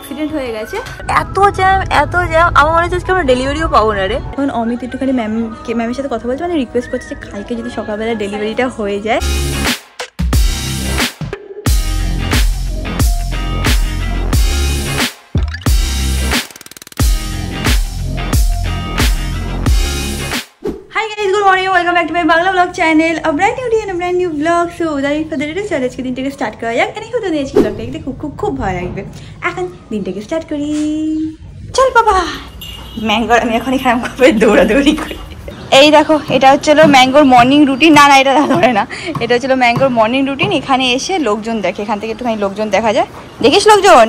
Accident হয়ে গেছে, এত জ্যাম আমার মনে হচ্ছে আমরা ডেলিভারিও পাবো না রে। এখন অমিত একটুখানি ম্যামের সাথে কথা বলছে, মানে রিকোয়েস্ট করছে যে কালকে যদি সকালবেলা ডেলিভারিটা হয়ে যায়। Welcome back to my Bangla vlog channel, a brand new day and a brand new vlog. So without further ado, চলো আজকে দিনটাকে স্টার্ট করা যাক। এনে হতে নিয়েছি vlogটা দেখতে খুব ভালো লাগবে। এখন দিনটাকে স্টার্ট করি। চল বাবা, ম্যাঙ্গোর আমি এখন এখানে খুবই দৌড়াদৌড়ি করি। এই দেখো, এটা হচ্ছিল ম্যাঙ্গোর মর্নিং রুটিন। না এটা ধরে না, এটা হচ্ছিল ম্যাঙ্গোর মর্নিং রুটিন। এখানে এসে লোকজন দেখে, এখান থেকে একটুখানি লোকজন দেখা যায়। দেখিস লোকজন,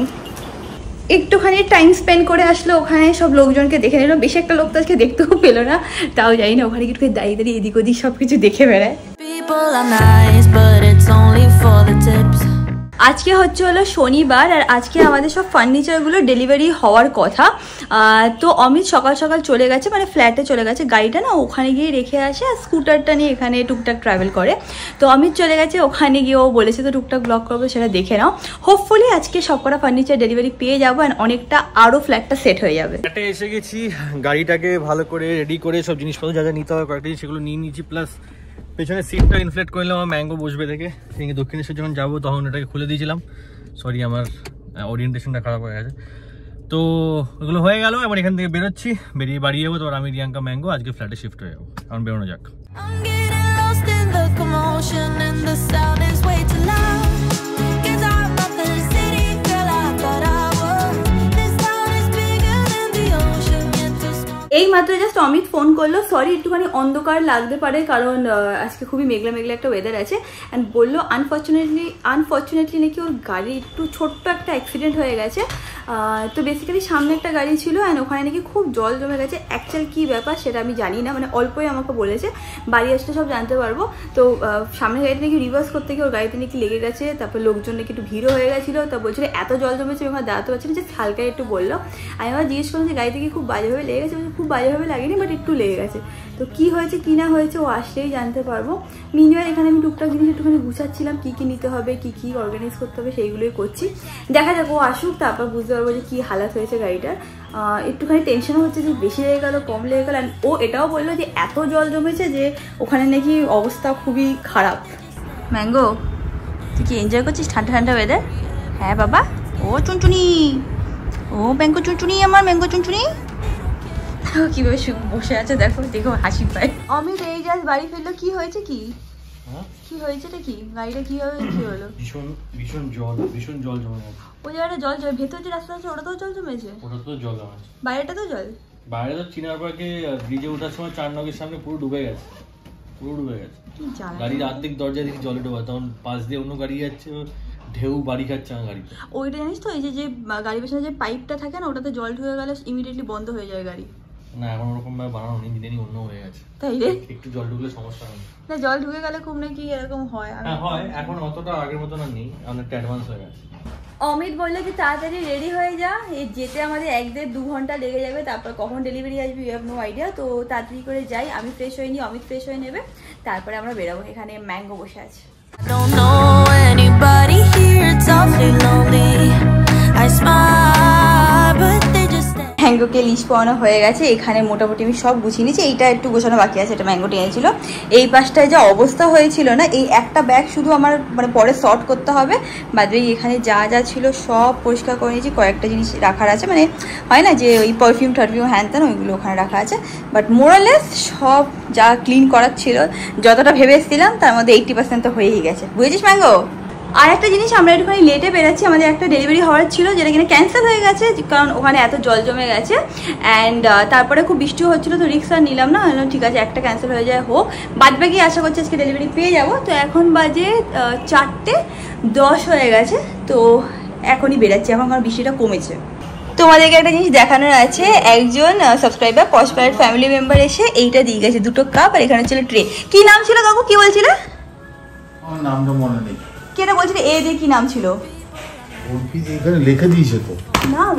একটুখানি টাইম স্পেন্ড করে আসলো ওখানে, সব লোকজনকে দেখে নিল। বেশি একটা লোক তো আজকে দেখতেও পেলো না, তাও জানি না ওখানে একটু দাঁড়িয়ে এদিক ওদিক সব কিছু দেখে বেড়ায়। আজকে হলো শনিবার, আর আজকে আমাদের সব ফার্নিচারগুলো ডেলিভারি হওয়ার কথা। তো অমিত সকাল সকাল চলে গেছে, মানে ফ্ল্যাটে চলে গেছে। গাড়িটা না ওখানে গিয়ে রেখে আসে, আর স্কুটারটা নিয়ে এখানে টুকটাক ট্রাভেল করে। তো অমিত চলে গেছে ওখানে গিয়ে, ও বলেছে তো টুকটাক ব্লগ করবো, সেটা দেখে নাও। হোপফুলি আজকে সবকটা ফার্নিচার ডেলিভারি পেয়ে যাবো, আর অনেকটা আরও ফ্ল্যাটটা সেট হয়ে যাবে। ফ্ল্যাটে এসে গেছি, গাড়িটাকে ভালো করে রেডি করে সব জিনিসপত্র যা যা নিতে হবে কয়েকটা সেগুলো নিয়ে নিয়েছি। প্লাস পেছনে সিটটা ইনফ্লেট করলে আমার ম্যাঙ্গো বসবে দেখে, সেদিকে দক্ষিণেশ্বর যখন যাবো তখন এটাকে খুলে দিয়েছিলাম। সরি, আমার ওরিয়েন্টেশনটা খারাপ হয়ে গেছে। তো ওগুলো হয়ে গেল, এবার এখান থেকে বেরোচ্ছি, বেরিয়ে বাড়ি যাবো। তো আমি রিয়াঙ্কা ম্যাঙ্গো আজকে ফ্ল্যাটে শিফট হয়ে যাবো। এখন বেরোনো যাক। এই মাত্র জাস্ট অমিত ফোন করলো, সরি একটুখানি অন্ধকার লাগতে পারে, কারণ আজকে খুবই মেঘলা একটা ওয়েদার আছে। অ্যান্ড বললো আনফর্চুনেটলি নাকি ওর গাড়ি একটু ছোট্ট একটা অ্যাক্সিডেন্ট হয়ে গেছে। তো বেসিক্যালি সামনে একটা গাড়ি ছিল, অ্যান্ড ওখানে নাকি খুব জল জমে গেছে। অ্যাকচুয়াল কী ব্যাপার সেটা আমি জানি না, মানে অল্পই আমাকে বলেছে, বাড়ি আসলে সব জানতে পারবো। তো সামনে গাড়িতে নাকি রিভার্স করতে গিয়ে ওর গাড়িতে নাকি লেগে গেছে, তারপর লোকজন নাকি একটু ভিড়ও হয়ে গেছিলো। তা বলছিল এত জল জমেছে ওখানে দাঁড়াতে পারছি না, যে হালকা একটু বললো। আমি আবার জিজ্ঞেস করলাম যে গাড়িতে কি খুব বাজেভাবে লেগে গেছে? খুব বাজেভাবে লাগেনি, বাট একটু লেগে গেছে। তো কী হয়েছে কী না হয়েছে ও আসলেই জানতে পারবো। মিনিমাম এখানে আমি টুকটাক জিনিস একটুখানি গুছাচ্ছিলাম, কী কী নিতে হবে, কী অর্গানাইজ করতে হবে, সেইগুলোই করছি। দেখা যাক, ও আসুক তারপর বুঝতে পারবো যে কী হালাত হয়েছে গাড়িটার। একটুখানি টেনশনও হচ্ছে যে বেশি লেগে গেলো কম লেগে গেল। অ্যান্ড ও এটাও বললো যে এত জল জমেছে যে ওখানে নাকি অবস্থা খুবই খারাপ। ম্যাঙ্গো, তুই কি এনজয় করছিস ঠান্ডা ওয়েদার? হ্যাঁ বাবা। ও চুনচুনি, ও ম্যাঙ্গো চুনচুনি, আমার ম্যাঙ্গো চুনচুনি কিভাবে বসে আছে দেখো হাসি পায়। অমিত এই জাস্ট বাড়ি ফিরলো, কি হয়েছে? কি হয়েছেটা কি? গাড়িটা কিভাবে কি হলো? ভীষণ জল জমে গেছে। ওই জায়গাটা জল জমে, ভেতর যে রাস্তা আছে ওটাতেও জল জমেছে? ওটাতেও জল জমেছে। বাইরেটা তো জল? বাইরে তো চিনার পার্কে ব্রিজে ওঠার সময় 4 নগের সামনে পুরো ডুবে গেছে। গাড়ির অর্ধেক দরজা দেখি জলে ডোবা, তখন পাশ দিয়ে অন্য গাড়ি যাচ্ছে, ঢেউ বাড়ি খাচ্ছে আমার গাড়িতে। ওইটা জানিস তো, এই যে গাড়ি পেছনে যে পাইপটা থাকে না, ওটাতে জল ঢুকে গেলে ইমিডিয়েটলি বন্ধ হয়ে যায় গাড়ি। না, এখন ওরকম ভাবে বানানো নেই, ইঞ্জিনিয়ারিং অন্য হয়ে গেছে। তাই রে? একটু জল ঢুকলে সমস্যা হয় না, জল ঢুকে গেলে খুব নাকি এরকম হয়? হয়, এখন অতটা আগের মতো না, নেই, অনেকটা অ্যাডভান্স হয়ে গেছে। অমিত বললো যে তাড়াতাড়ি রেডি হয়ে যা, যেতে আমাদের 1-1.5-2 ঘন্টা লেগে যাবে, তারপর কখন ডেলিভারি আসবে ইউ হ্যাভ নো আইডিয়া। তো তাড়াতাড়ি করে যাই, আমি ফ্রেশ হয়ে নিই, অমিত ফ্রেশ হয়ে নেবে, তারপরে আমরা বেরোবো। এখানে ম্যাঙ্গো বসে আছে। ম্যাঙ্গোকে লিস্ট পাওয়ানো হয়ে গেছে, এখানে মোটামুটি আমি সব গুছিয়ে নিয়েছি। এইটা একটু গোছানো বাকি আছে, এটা ম্যাঙ্গো টেনেছিল। এই পাশটায় যা অবস্থা হয়েছিল না, এই একটা ব্যাগ শুধু আমার মানে পরে সর্ট করতে হবে, বাদ বাকি এখানে যা ছিল সব পরিষ্কার করে নিয়েছি। কয়েকটা জিনিস রাখার আছে, মানে হয় না যে ওই পারফিউম হ্যান ত্যান, ওইগুলো ওখানে রাখা আছে। বাট মোরালেস সব যা ক্লিন করার ছিল, যতটা ভেবে এসেছিলাম তার মধ্যে 80% তো হয়েই গেছে, বুঝেছিস ম্যাঙ্গো? আর একটা জিনিস, আমরা একটুখানি লেটে বেরোচ্ছি, আমাদের একটা ডেলিভারি হওয়ার ছিল যেটা কিনা ক্যান্সেল হয়ে গেছে, কারণ ওখানে এত জল জমে গেছে। অ্যান্ড তারপরে খুব বৃষ্টি হচ্ছিলো, তো রিক্স আর নিলাম না, ঠিক আছে একটা ক্যান্সেল হয়ে যায় হোক, বাদ বাকি আশা করছি আজকে ডেলিভারি পেয়ে যাবো। তো এখন বাজে 4:10 হয়ে গেছে, তো এখনই বেরোচ্ছি, এখন কারণ বৃষ্টিটা কমেছে। তোমাদেরকে একটা জিনিস দেখানোর আছে, একজন সাবস্ক্রাইবার পশপ্যারেট ফ্যামিলি মেম্বার এসে এইটা দিয়ে গেছে, 2টো কাপ, আর এখানে ছিল ট্রে। কি নাম ছিল কাকু, কি বলছিলে? আমার নামটা মনে নেই। কেটা বলছিলে এ দিয়ে কি নাম ছিল? এখানে লেখা দিয়েছে তো নাম,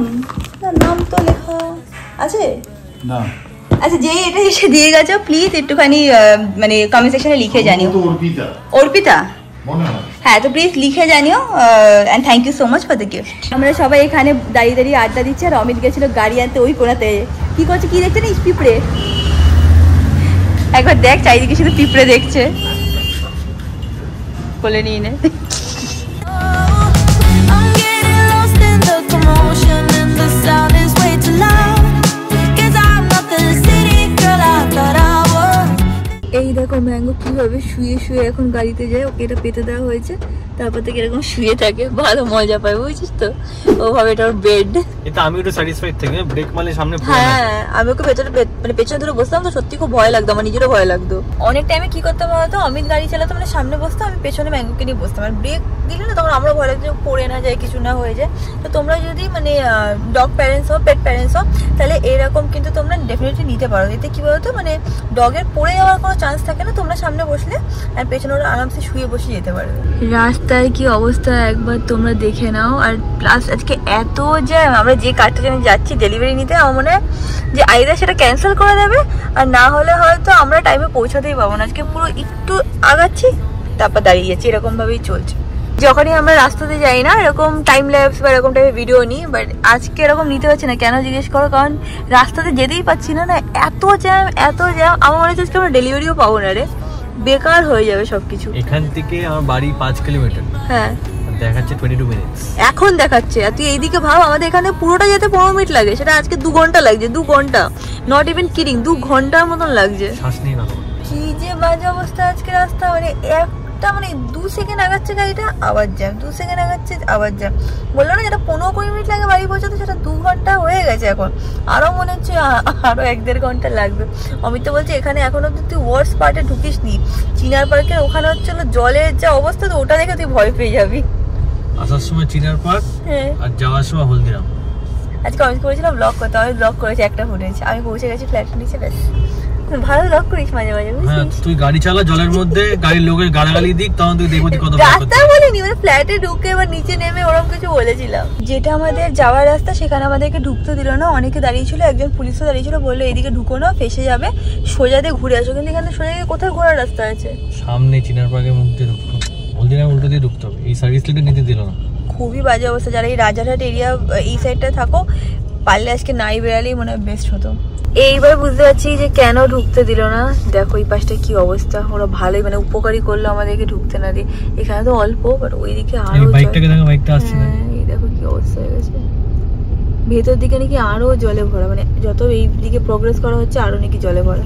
নাম তো লেখা আছে না। আচ্ছা, যে এটা এসে দিয়ে গেছো প্লিজ একটুখানি মানে কমেন্ট সেকশনে লিখে জানিও। অর্পিতা, অর্পিতা হ্যাঁ, তো প্লিজ লিখে জানিও and thank you so much for the gift. আমরা সবাই এখানে দাঁড়িয়ে দাঁড়িয়ে আড্ডা দিচ্ছি, আর অমিত গেছিল গাড়ি আনতে ওই কোনাতে। কি করছে, কি দেখছে না, পিঁপড়ে। একবার দেখ, চারিদিকে শুধু পিঁপড়ে দেখছে। বলে নিয়ে নে। এই দেখো ম্যাঙ্গো কিভাবে শুয়ে শুয়ে এখন গাড়িতে যায়, ওকে এটা পেতে দেওয়া হয়েছে, তারপর থেকে এরকম শুয়ে থাকে, ভালো মজা পায়, বুঝছিস তো, ওভাবে এটা ওর বেড। এটা আমি একটু স্যাটিসফাইড থেকে ব্রেক মারলে সামনে পড়ে। হ্যাঁ, আমি ওকে পেছনে মানে পেছনে ধরে বসতাম তো সত্যি খুব ভয় লাগতো, আমার নিজেরও ভয় লাগতো। অনেক টাইমে কি করতাম বলতো, অমিত গাড়ি চালাতো মানে সামনে বসতাম, আমি পেছনে ম্যাঙ্গোকে নিয়ে বসতাম, আর ব্রেক দিলে না তখন আমরা ভয় লাগতো পড়ে না যায়, কিছু না হয়ে যায়। তো তোমরা যদি মানে ডগ প্যারেন্টস হও, পেট প্যারেন্টস হও, তাহলে এরকম কিন্তু তোমরা ডেফিনেটলি নিতে পারো। এতে কি বলতো, মানে ডগের পড়ে যাওয়ার কোনো চান্স থাকে না, তোমরা সামনে বসলে আর পেছনে ওরা আরামসে শুয়ে বসে যেতে পারবে। রাস্তার কি অবস্থা একবার তোমরা দেখে নাও। আর প্লাস আজকে এত জ্যাম, আমরা যে কারটার জন্য যাচ্ছি ডেলিভারি নিতে, আমার মনে হয় যে আইদার সেটা ক্যান্সেল করে দেবে, আর না হলে হয়তো আমরা টাইমে পৌঁছাতেই পাবো না। আজকে পুরো একটু আগাচ্ছি তারপর দাঁড়িয়ে যাচ্ছি, এরকম ভাবেই চলছে। যখনই আমরা রাস্তাতে যাই না এরকম টাইম ল্যাপস বা এরকম টাইপের ভিডিও নিই, বাট আজকে এরকম নিতে পারছি না। কেন জিজ্ঞেস করো, কারণ রাস্তাতে যেতেই পারছি না, এত জ্যাম এত জ্যাম, আমার মনে হচ্ছে আমরা ডেলিভারিও পাবো না রে, বেকার হয়ে যাবে সবকিছু। এখান থেকে আমার বাড়ি 5 কিলোমিটার, হ্যাঁ দেখাচ্ছে 22 মিনিটস এখন দেখাচ্ছে। আর তুই এইদিকে ভাব, আমাদের এখানে পুরোটা যেতে 15 মিনিট লাগে, সেটা আজকে 2 ঘন্টা লাগছে, 2 ঘন্টা, নট ইভেন কিডিং, 2 ঘন্টার মতন লাগছে। শ্বাস নিয়ে না, কি যে বাজে অবস্থা আজকে রাস্তা, মানে একটা মানে 2 সেকেন্ড আগাচ্ছে গাড়িটা আবার জ্যাম, 2 সেকেন্ড আগাচ্ছে আবার জ্যাম। বললো না যেটা 15-20 মিনিট লাগে বাড়ি পৌঁছাতে, সেটা 2 ঘন্টা হয়ে গেছে এখন, আরো মনে হচ্ছে আরো 1-1.5 ঘন্টা লাগবে। অমিত তো বলছে এখানে এখন অব্দি তুই ওয়ার্স পার্টে ঢুকিস নি, চিনার পার্কের ওখানে হচ্ছে জলের যা অবস্থা, তো ওটা দেখে তুই ভয় পেয়ে যাবি। আসার সময় চিনার পার্ক আর যাওয়ার সময় হলদিরাম। আজকে অমিত করেছিলাম ব্লগ করতে, আমি ব্লগ করেছি একটা ফুটেজ, আমি পৌঁছে গেছি ফ্ল্যাটের নিচে, ব্যাস। ভালো ব্লগ করিস মাঝে মাঝে, হ্যাঁ তুই গাড়ি চালা জলের মধ্যে, গাড়ির লোকের গালাগালি দিক, তখন তুই দেখবি কত রাস্তা বলিনি, মানে ফ্ল্যাটে ঢুকে এবার নিচে নেমে ওরকম কিছু বলেছিলাম। যেটা আমাদের যাওয়ার রাস্তা সেখানে আমাদেরকে ঢুকতে দিল না, অনেকে দাঁড়িয়ে ছিল, একজন পুলিশও দাঁড়িয়ে ছিল, বললো এদিকে ঢুকো না, ফেসে যাবে, সোজা দিয়ে ঘুরে আসো। কিন্তু এখানে সোজা কোথায় ঘোরার রাস্তা আছে? সামনে চিনার পার্কের মুখ দিয়ে ঢুকতো, হলদিরাম উল্টো দিয়ে ঢুকতে হবে, এই সার্ভিস লিটে নিতে দিল না। খুবই বাজে অবস্থা। যারা এই রাজারহাট এরিয়া এই সাইডটা থাকো, পারলে আজকে নাই বেরালেই মনে হয় বেস্ট হতো। এইবার বুঝতে পারছি যে কেন ঢুকতে দিল না। দেখো এই পাশটা কি অবস্থা, ওরা ভালোই মানে উপকারী করলো আমাদেরকে ঢুকতে না দিয়ে। এখানে তো অল্প, বাট ওইদিকে আরো, বাইকটাকে দেখো, বাইকটা আসছে না, এই দেখো কি অবস্থা হয়ে গেছে। ভেতর দিকে নাকি আরো জলে ভরা, মানে যত এই দিকে প্রোগ্রেস করা হচ্ছে আরো নাকি জলে ভরা।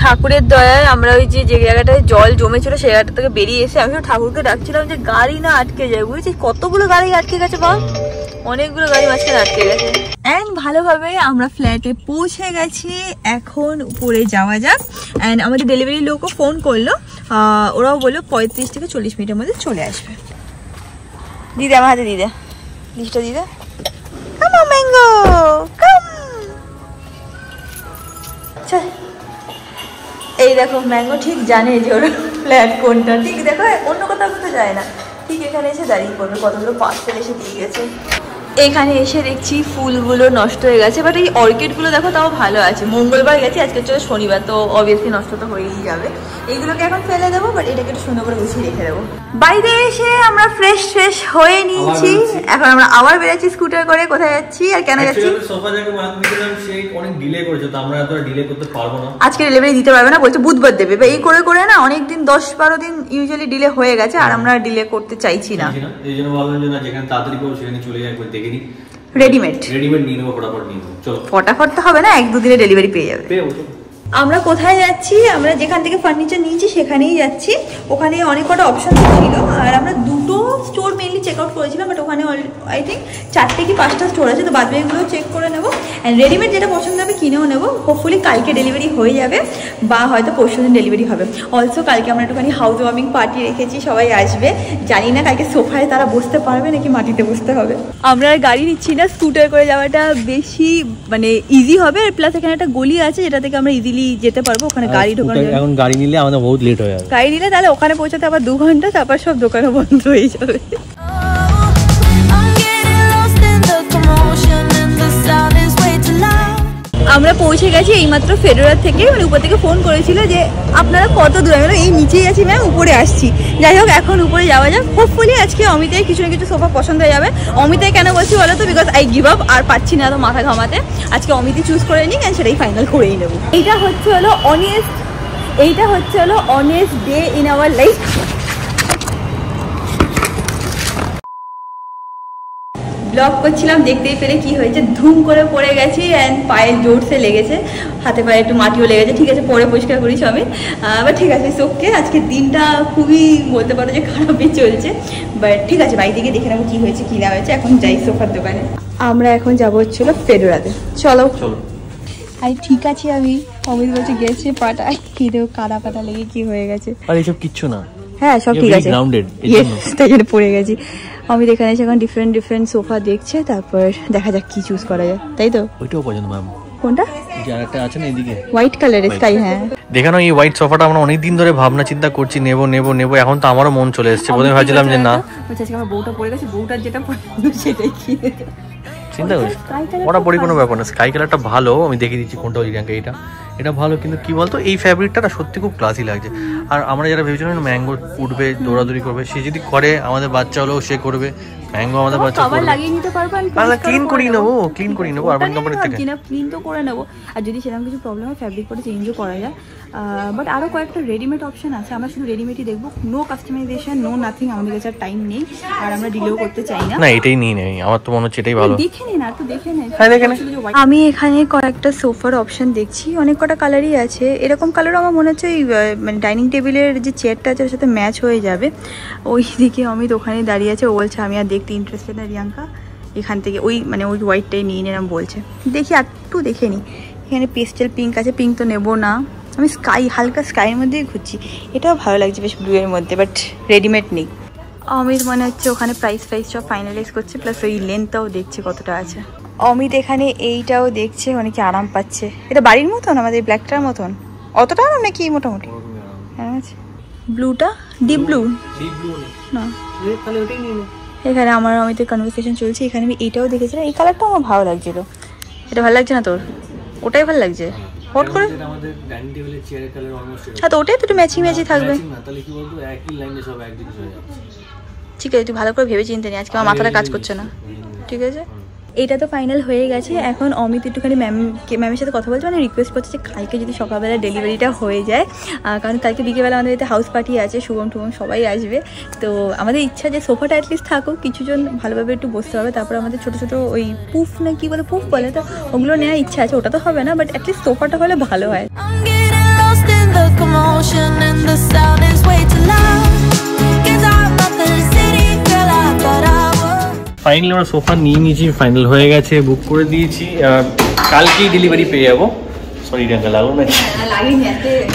ঠাকুরের দয়ায় আমরা ওই যে জায়গাটায় জল জমেছিল সেই জায়গাটা থেকে বেরিয়ে এসে আমি ঠাকুরকে ডাকছিলাম যে গাড়ি না আটকে যায়, বুঝেছিস কতগুলো গাড়ি আটকে গেছে বা অনেকগুলো গাড়ি মাঝখানে আটকে গেছে। অ্যান্ড ভালোভাবে আমরা ফ্ল্যাটে পৌঁছে গেছি, এখন উপরে যাওয়া যাক। অ্যান্ড আমাদের ডেলিভারি লোকও ফোন করলো, ওরাও বললো 35 থেকে 40 মিনিটের মধ্যে চলে আসবে। দিদা আমার হাতে দিদা লিস্টটা দিদা, কাম অন ম্যাঙ্গো কাম। চল, এই দেখো ম্যাঙ্গো ঠিক জানে যে ওর ফ্ল্যাট কোনটা, ঠিক দেখো অন্য কোথাও কোথাও যায় না, ঠিক এখানে এসে দাঁড়িয়ে পড়বে। কতগুলো পার্সেল এসে দিয়ে গেছে। এখানে এসে দেখছি ফুলগুলো নষ্ট হয়ে গেছে, বাট এই অর্কিডগুলো দেখো তাও ভালো আছে। মঙ্গলবার গেছি, আজকে হচ্ছে শনিবার, তো অবভিয়াসলি নষ্ট তো হয়েই যাবে। এইগুলোকে এখন ফেলে দেবো, বাট এটাকে একটু সুন্দর করে গুছিয়ে রেখে দেবো। বাইরে এসে আমরা ফ্রেশ হয়ে নিয়েছি, এখন আমরা আবার বেরোচ্ছি স্কুটার করে। কোথায় যাচ্ছি আর কেন যাচ্ছি? অনেক ডিলে করেছে, তো আমরা এত ডিলে করতে পারবো না, আজকে ডেলিভারি দিতে পারবে না, বলছে বুধবার দেবে। এই করে করে না অনেকদিন 10-12 দিন ইউজুয়ালি ডিলে হয়ে গেছে, আর আমরা ডিলে করতে চাইছি না। এই জন্য ভাবলাম যে না, যেখানে তাড়াতাড়ি পাবো সেখানে চলে যাই, একবার দেখে নিই। রেডিমেড নিয়ে নেবো, ফটাফট নিয়ে নেবো। চলো, ফটাফট তো হবে না, 1-2 দিনে ডেলিভারি পেয়ে যাবে। আমরা কোথায় যাচ্ছি? আমরা যেখান থেকে ফার্নিচার নিয়েছি সেখানেই যাচ্ছি। ওখানে অনেক কটা অপশন ছিল আর আমরা দুটো স্টোর মেনলি চেক আউট করেছিলাম, বাট ওখানে আই থিঙ্ক 4টে কি 5টা স্টোর আছে, তো বাদবাকিগুলো চেক করে নেবো। অ্যান্ড রেডিমেড যেটা পছন্দ হবে কিনেও নেবো। হোপফুলি কালকে ডেলিভারি হয়ে যাবে বা হয়তো পরশুদিন ডেলিভারি হবে। অলসো কালকে আমরা একটুখানি হাউস ওয়ার্মিং পার্টি রেখেছি, সবাই আসবে। জানি না কালকে সোফায় তারা বসতে পারবে নাকি মাটিতে বসতে হবে। আমরা গাড়ি নিচ্ছি না, স্কুটার করে যাওয়াটা বেশি মানে ইজি হবে। আর প্লাস এখানে একটা গলি আছে যেটা থেকে আমরা ইজিলি যেতে পারবো। ওখানে গাড়ি ঢোকানো, এখন গাড়ি নিলে আমাদের বহুত লেট হয়ে যাবে। গাড়ি নিলে তাহলে ওখানে পৌঁছাতে আবার 2 ঘন্টা, তারপর সব দোকানও বন্ধ হয়ে যাবে। আমরা পৌঁছে গেছি এইমাত্র ফেডোরা থেকে, মানে উপর থেকে ফোন করেছিল যে আপনারা কত দূর। আমি এই নিচেই আছি ম্যাম, উপরে আসছি। যাই হোক এখন উপরে যাওয়া যাক। হোপফুলি আজকে অমিতের কিছু না কিছু সোফা পছন্দ হয়ে যাবে। অমিতাই কেন বলছি বলো তো, বিকজ আই গিভ আপ, আর পাচ্ছি না তো মাথা ঘামাতে। আজকে অমিতই চুজ করে নিই, সেটাই ফাইনাল করেই নেবো। এইটা হচ্ছে হলো honest day in our life. Blog করছিলাম, দেখতেই পেলে কি হয়েছে, ধুম করে পড়ে গেছি অ্যান্ড পায়ে জোরসে লেগেছে, হাতে পায়ে একটু মাটিও লেগেছে। ঠিক আছে, পরে পরিষ্কার করিস আমি, বাট ঠিক আছে ওকে। আজকে দিনটা খুবই বলতে পারো যে খারাপই চলছে, বাট ঠিক আছে বাড়ি থেকে দেখে নেবো কি হয়েছে কি না হয়েছে। এখন যাই সোফার দোকানে। আমরা এখন যাবো হচ্ছিল ফেডোরাতে। চলো। আরে ঠিক আছে, আমি অমিত বলছে গেছে পাটা হিরেও কাদা পাটা লেগে কি হয়ে গেছে। আর এসব কিচ্ছু না, হ্যাঁ সব ঠিক আছে, তাই জন্য পড়ে গেছি। আমি এখানে এসে এখন ডিফারেন্ট সোফা দেখছে, তারপর দেখা যাক কি চুজ করা যায়, তাই তো? ওইটাও পছন্দ ম্যাম। কোনটা? যে আরেকটা আছে না এদিকে, হোয়াইট কালারের স্কাই। হ্যাঁ দেখানো এই হোয়াইট সোফাটা আমরা অনেকদিন ধরে ভাবনা চিন্তা করছি নেবো। এখন তো আমারও মন চলে এসেছে। প্রথমে ভাবছিলাম যে না, আমার বউটা পড়ে গেছে, বউটার যেটা পছন্দ সেটাই কিনে। চিন্তা করছি ওটা পরি কোনো ব্যাপার না। স্কাই কালারটা ভালো, আমি দেখিয়ে দিচ্ছি কোনটা। ওই র্যাঙ্কে এটা ভালো, কিন্তু কি বলতো এই ফ্যাব্রিকটা সত্যি খুব ক্লাসি লাগছে। আর আমরা যারা ভেবেছিলাম ম্যাঙ্গো উঠবে, দৌড়াদৌড়ি করবে, সে যদি করে আমাদের বাচ্চা হলেও সে করবে। ম্যাঙ্গো আমাদের বাচ্চা লাগিয়ে নিতে পারবো, ক্লিন করি নেবো আরবান কোম্পানি থেকে ক্লিন তো করে নেবো। আর যদি সেরকম কিছু প্রবলেম হয় ফ্যাব্রিক করে চেঞ্জও করা যায়। বাট আরও কয়েকটা রেডিমেড অপশন আছে, আমরা শুধু রেডিমেডই দেখবো। নো কাস্টমাইজেশন, নো নাথিং, আমাদের কাছে টাইম নেই আর আমরা ডিলেও করতে চাই না। না এটাই নিই নেই, আমার তো মনে হচ্ছে এটাই ভালো। দেখে নিন, আর তো দেখে নেন। আমি এখানে কয়েকটা সোফার অপশন দেখছি, অনেক কটা কালারই আছে। এরকম কালারও আমার মনে হচ্ছে মানে ডাইনিং টেবিলের যে চেয়ারটা আছে ওর সাথে ম্যাচ হয়ে যাবে। ওই দিকে অমিত ওখানে দাঁড়িয়ে আছে, ও বলছে আমি আর দেখতে ইন্টারেস্টেড না রিয়াঙ্কা, এখান থেকে ওই হোয়াইটটাই নিয়ে নিলাম বলছে। দেখি একটু দেখে নিই। এখানে পেস্টেল পিঙ্ক আছে, পিঙ্ক তো নেবো না, আমি হালকা স্কাইয়ের মধ্যেই ঘুরছি। এটাও ভালো লাগছে বেশ ব্লু এর মধ্যে, বাট রেডিমেড নেই। অমিত মনে হচ্ছে ওখানে প্রাইস সব ফাইনালাইজ করছে, প্লাস ওই লেন্থটাও দেখছে কতটা আছে। অমিত এখানে এইটাও দেখছে, অনেকে আরাম পাচ্ছে। এটা বাড়ির মতন, আমাদের ব্ল্যাকটার মতন, অতটা আরাম নাকি মোটামুটি? হ্যাঁ ব্লুটা ডিপ ব্লু না, এখানে আমার অমিতের কনভারসেশন চলছে। এখানে আমি এইটাও দেখেছিলাম, এই কালারটা আমার ভালো লাগছিল। এটা ভালো লাগছে না তোর? ওটাই ভালো লাগছে হট করে। আমাদের ডাইনিং টেবিলের চেয়ারের কালার অলমোস্ট। হ্যাঁ তো ওটাই তো একটু ম্যাচিং থাকবে। তাহলে কি বলতো একই লাইনে সব একদিকে হয়ে যাচ্ছে। ঠিক আছে, তুই ভালো করে ভেবে চিন্তে নি, আজকে আমার মাথাটা কাজ করছে না। ঠিক আছে, এটা তো ফাইনাল হয়ে গেছে। এখন অমিত একটুখানি ম্যামের সাথে কথা বলছে, মানে রিকোয়েস্ট করছে যে কালকে যদি সকালবেলা ডেলিভারিটা হয়ে যায়, কারণ কালকে বিকেলবেলা আমাদের এতে হাউস পার্টি আছে, শুভম সবাই আসবে। তো আমাদের ইচ্ছা যে সোফাটা অ্যাটলিস্ট থাকুক, কিছুজন ভালোভাবে একটু বসতে হবে। তারপর আমাদের ছোটো ছোটো ওই পুফ না কি বলে, পুফ বলে, তো ওগুলো নেওয়ার ইচ্ছা আছে। ওটা তো হবে না, বাট অ্যাটলিস্ট সোফাটা হলে ভালো হয়। ফাইনালি আমরা সোফা নিয়ে নিয়েছি, ফাইনাল হয়ে গেছে, বুক করে দিয়েছি। কালকেই ডেলিভারি পেয়ে যাবো। সরি রিয়াঙ্কা, লাগলো না?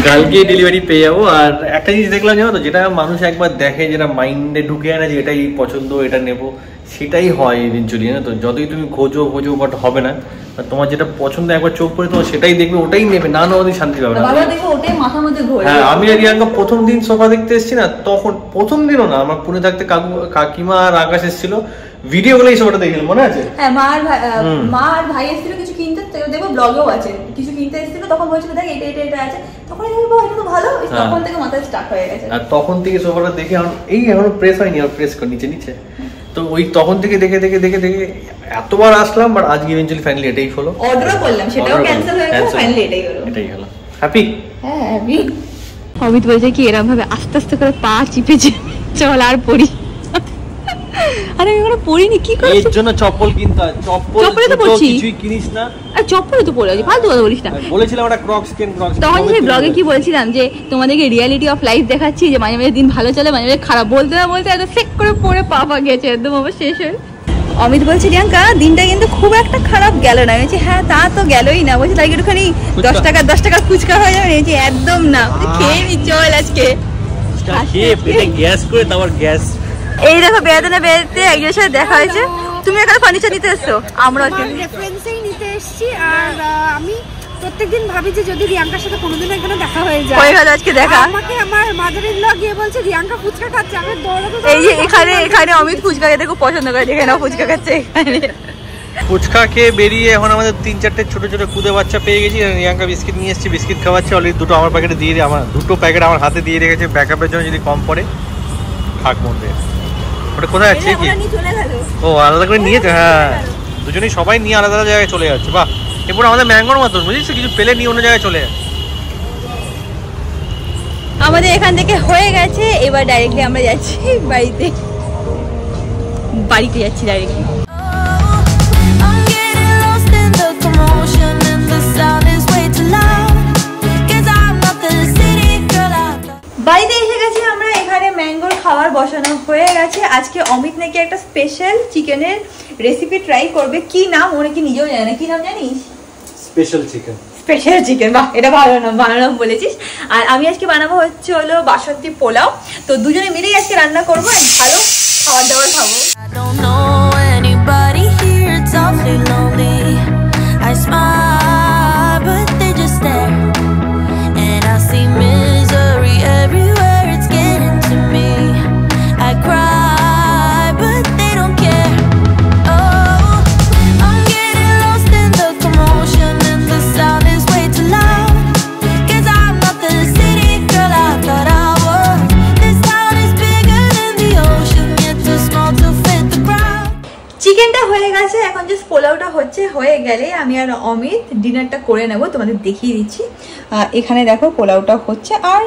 কালকেই ডেলিভারি পেয়ে যাবো। আর একটা জিনিস দেখলাম জানো তো, যেটা মানুষ একবার দেখে, যেটা মাইন্ডে ঢুকে আনে যে এটাই পছন্দ, এটা নেবো, সেটাই হয় ইভেনচুয়ালি, জানো তো। যতই তুমি খোঁজো বাট হবে না। তোমার যেটা পছন্দ একবার চোখ পড়ে তোমার সেটাই দেখবে, ওটাই নেবে, না ওদের শান্তি পাবে না। হ্যাঁ, আমি আর রিয়াঙ্কা প্রথম দিন সোফা দেখতে এসেছি না, তখন প্রথম দিনও না, আমার পুনে থাকতে কাকিমা আর আকাশ এসেছিল, ভিডিও গুলো এই সোফাটা দেখলাম, মনে আছে? হ্যাঁ, মা আর ভাই এসেছিল কিছু কিনতে, দেখবো ব্লগেও আছে, কিছু কিনতে এসেছিল, তখন বলছিল দেখ এটা আছে, তখন দেখবো এটা তো ভালো, তখন থেকে মাথায় স্টার্ট হয়ে গেছে। আর তখন থেকে সোফাটা দেখে এখনো প্রেস হয়নি, আর প্রেস কর নিচে। তো ওই তখন থেকে দেখে এতবার আসলাম, বাট আজকে ইভেন্চুয়ালি ফাইনালি এটাই হলো। অর্ডারও করলাম, সেটাও ক্যান্সেল হয়ে গেল, ফাইনালি এটাই হলো। হ্যাপি? হ্যাঁ হ্যাপি। অমিত বলছে কি এরকম ভাবে আস্তে আস্তে করে পা চিপে চল আর পড়ি। আরে আমি এখনো পরিনি, কি করে? এর জন্য চপ্পল কিনতে হয়। চপ্পলে তো পরছি। কিছুই কিনিস না। আর চপ্পলে তো পরে আছি, ফালতু কথা বলিস না। বলেছিলাম একটা ক্রক্স কেন, ক্রক্স। তখন সেই ব্লগে কি বলছিলাম যে তোমাদেরকে রিয়ালিটি অফ লাইফ দেখাচ্ছি, যে মাঝে মাঝে দিন ভালো চলে, মাঝে মাঝে খারাপ। বলতে না বলতে এত সেক করে পরে পা গেছে একদম আবার শেষ হয়ে। অমিত বলছে রিয়াঙ্কা দিনটা কিন্তু খুব একটা খারাপ গেল না। আমি বলছি হ্যাঁ তা তো গেলই না। বলছি তাই একটুখানি 10 টাকা ফুচকা হয়ে যাবে। বলছি একদম না, খেয়ে নি চল আজকে খেয়ে পেটে গ্যাস করে তারপর গ্যাস। এই দেখো বেড়াতে বেড়াতে একজনের সাথে দেখা হয়েছে। তুমি এখানে ফার্নিচার নিতে এসছো, আমরা রেফারেন্সেই নিতে এসেছি। আর আমি প্রত্যেকদিন ভাবি যে যদি রিয়াঙ্কার সাথে কোনোদিন এখানে দেখা হয়ে যায়। আজকে দেখা। আমাকে আমার মাদার ইন ল গিয়ে বলছে রিয়াঙ্কা ফুচকা খাচ্ছে। আমি দৌড়াতে এই যে এখানে অমিত ফুচকা খেতে খুব পছন্দ করে, দেখে নাও ফুচকা খাচ্ছে এখানে। ফুচকা খেয়ে বেরিয়ে এখন আমাদের 3-4টে ছোট ছোট কুদে বাচ্চা পেয়ে গেছি। রিয়াঙ্কা বিস্কিট নিয়ে এসেছি, বিস্কিট খাওয়াচ্ছে। অলরেডি দুটো আমার প্যাকেটে দিয়ে আমার দুটো প্যাকেট আমার হাতে দিয়ে রেখেছে ব্যাকআপের জন্য, যদি কম পড়ে থাক মধ্যে। ওটা কোথায় যাচ্ছে কি? ও আলাদা করে নিয়েছে। হ্যাঁ দুজনেই সবাই নিয়ে আলাদা আলাদা জায়গায় চলে যাচ্ছে। বাহ, এরপর আমাদের ম্যাঙ্গোর মতন বুঝিস, কিছু পেলে নিয়ে অন্য জায়গায় চলে যায়। আমাদের এখান থেকে হয়ে গেছে, এবার ডাইরেক্টলি আমরা যাচ্ছি বাড়িতে যাচ্ছি ডাইরেক্টলি। বাড়িতে এসে গেছি আমরা। এখানে ম্যাঙ্গোর খাবার বসানো হয়ে গেছে। আজকে অমিত নাকি একটা স্পেশাল চিকেনের রেসিপি ট্রাই করবে। কি নাম ওরা কি নিজেও জানে না, কি নাম জানিস? Special chicken. স্পেশাল চিকেন, বাহ এটা ভালো নাম বলেছিস। আর আমি আজকে বানাবো হলো বাসন্তী পোলাও। তো দুজনে মিলেই আজকে রান্না করবো, ভালো খাবার দাবার খাবো। এখন জাস্ট পোলাওটা হয়ে গেলে আমি আর অমিত ডিনারটা করে নেব, তোমাদের দেখিয়ে দিচ্ছি। এখানে দেখো পোলাওটা হচ্ছে, আর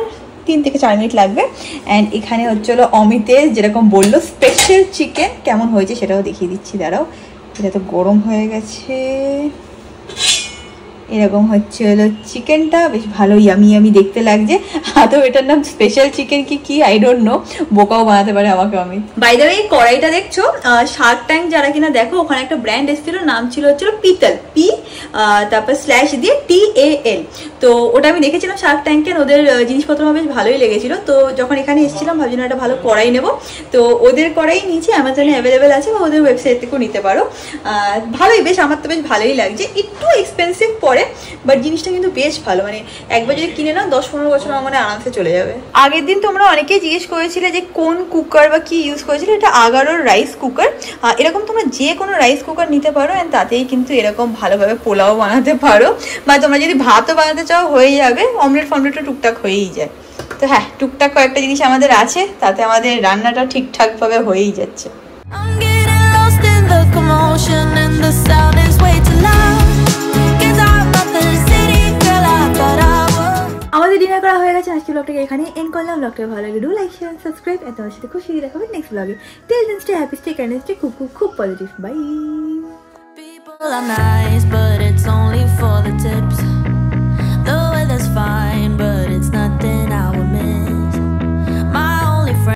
3 থেকে 4 মিনিট লাগবে। অ্যান্ড এখানে হলো অমিতের যেরকম বললো স্পেশাল চিকেন, কেমন হয়েছে সেটাও দেখিয়ে দিচ্ছি। দাঁড়াও, এটা তো গরম হয়ে গেছে। এরকম হলো চিকেনটা, বেশ ভালো ইয়ামি দেখতে লাগছে। আদৌ এটার নাম স্পেশাল চিকেন কি আই ডোন্ট নো, বোকাও বানাতে পারে আমাকে আমি। বাই দ্য ওয়ে এই কড়াইটা দেখছো, শার্ক ট্যাঙ্ক যারা কিনা দেখো, ওখানে একটা ব্র্যান্ড এসেছিল, নাম ছিল পিতল, তারপর স্ল্যাশ দিয়ে TAL। তো ওটা আমি দেখেছিলাম শার্ক ট্যাঙ্কের, ওদের জিনিসপত্র আমার বেশ ভালোই লেগেছিল। তো যখন এখানে এসেছিলাম ভাবছিলাম একটা ভালো কড়াই নেবো। তো ওদের কড়াই নিয়েছি, অ্যামাজনে অ্যাভেলেবেল আছে বা ওদের ওয়েবসাইট থেকেও নিতে পারো। ভালোই, বেশ আমার তো বেশ ভালোই লাগছে। একটু এক্সপেন্সিভ পড়ে, বাট জিনিসটা কিন্তু বেশ ভালো। মানে একবার যদি কিনে না 10-15 বছর আমার মানে আরামসে চলে যাবে। আগের দিন তোমরা অনেকেই জিজ্ঞেস করেছিলে যে কোন কুকার বা কি ইউজ করেছিলে। এটা আগারোর রাইস কুকার। এরকম তোমরা যে কোনো রাইস কুকার নিতে পারো, অ্যান্ড তাতেই কিন্তু এরকম ভালোভাবে পোলাও বানাতে পারো। বা তোমরা যদি ভাতও বানাতে চাও হয়ে যাবে, অমলেটও টুকটাক হয়েই যায়। তো হ্যাঁ, টুকটাক কয়েকটা জিনিস আমাদের আছে, তাতে আমাদের রান্নাটা ঠিকঠাকভাবে হয়েই যাচ্ছে। আমাদের ডিনার করা হয়ে গেছে। আজকে ব্লগটাকে এখানে এন্ড করলাম। ব্লগটা ভালো লাগে ডু লাইক শেয়ার সাবস্ক্রাইব, এত আমার সাথে খুশি দেখা হবে next blog. Till then stay happy, stay kind, stay খুব খুব পজিটিভ। বাই।